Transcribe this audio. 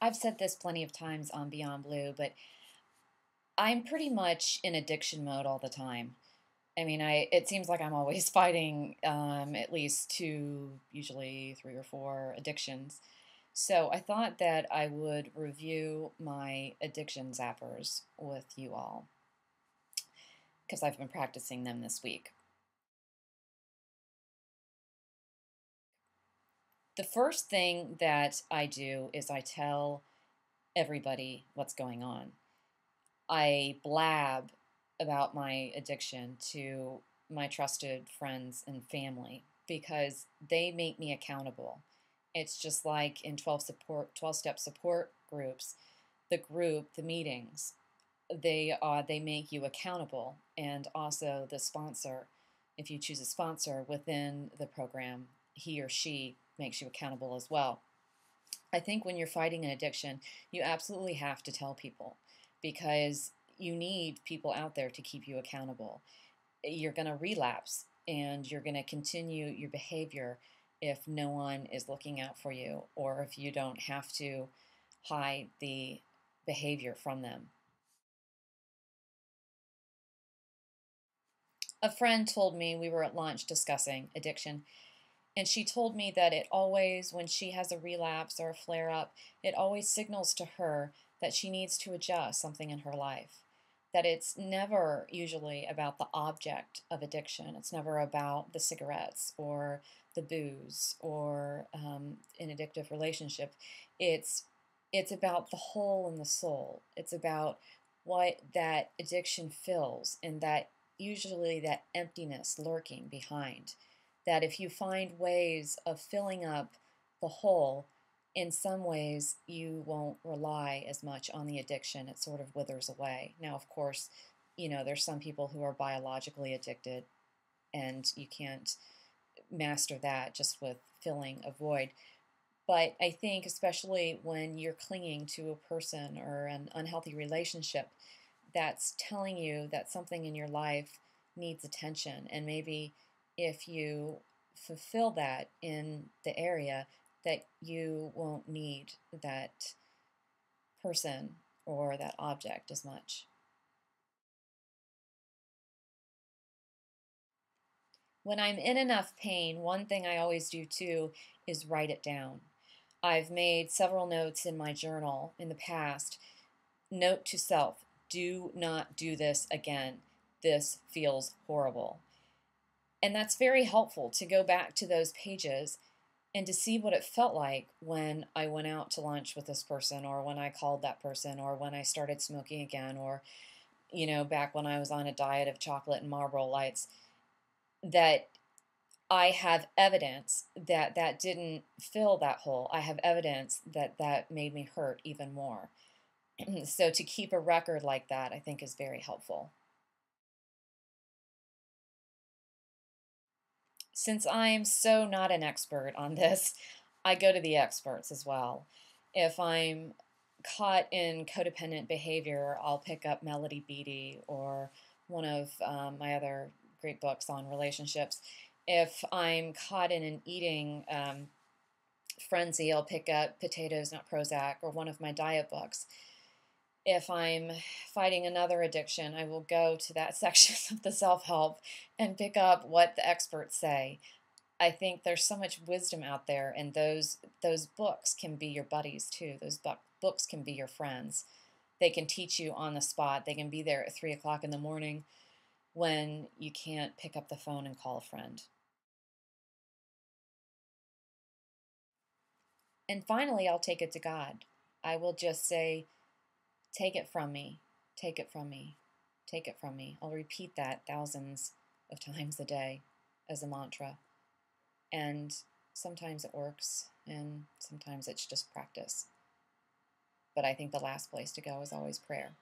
I've said this plenty of times on Beyond Blue, but I'm pretty much in addiction mode all the time. I mean, it seems like I'm always fighting at least two, usually three or four addictions. So I thought that I would review my addiction zappers with you all because I've been practicing them this week. The first thing that I do is I tell everybody what's going on. I blab about my addiction to my trusted friends and family because they make me accountable. It's just like in 12-step support groups, the meetings, they make you accountable, and also the sponsor, if you choose a sponsor within the program, he or she makes you accountable as well. I think when you're fighting an addiction, you absolutely have to tell people because you need people out there to keep you accountable. You're going to relapse and you're going to continue your behavior if no one is looking out for you or if you don't have to hide the behavior from them. A friend told me, we were at lunch discussing addiction, and she told me that it always, when she has a relapse or a flare up, it always signals to her that she needs to adjust something in her life. That it's never usually about the object of addiction. It's never about the cigarettes or the booze or an addictive relationship. It's it's about the hole in the soul. It's about what that addiction fills and that usually that emptiness lurking behind. That if you find ways of filling up the hole, in some ways you won't rely as much on the addiction. It sort of withers away. Now, of course, there's some people who are biologically addicted and you can't master that just with filling a void. But I think, especially when you're clinging to a person or an unhealthy relationship, that's telling you that something in your life needs attention. And maybe if you fulfill that in the area, that you won't need that person or that object as much. When I'm in enough pain, one thing I always do too is write it down. I've made several notes in my journal in the past. Note to self, do not do this again. This feels horrible. And that's very helpful to go back to those pages and to see what it felt like when I went out to lunch with this person, or when I called that person, or when I started smoking again, or, back when I was on a diet of chocolate and Marlboro Lights, that I have evidence that that didn't fill that hole. I have evidence that that made me hurt even more. So to keep a record like that, I think is very helpful. Since I'm so not an expert on this, I go to the experts as well. If I'm caught in codependent behavior, I'll pick up Melody Beattie or one of my other great books on relationships. If I'm caught in an eating frenzy, I'll pick up Potatoes Not Prozac or one of my diet books. If I'm fighting another addiction, I will go to that section of the self-help and pick up what the experts say. I think there's so much wisdom out there, and those books can be your buddies too. Those books can be your friends. They can teach you on the spot. They can be there at 3 o'clock in the morning when you can't pick up the phone and call a friend. And finally, I'll take it to God. I will just say, take it from me, take it from me, take it from me. I'll repeat that thousands of times a day as a mantra. And sometimes it works, and sometimes it's just practice. But I think the last place to go is always prayer.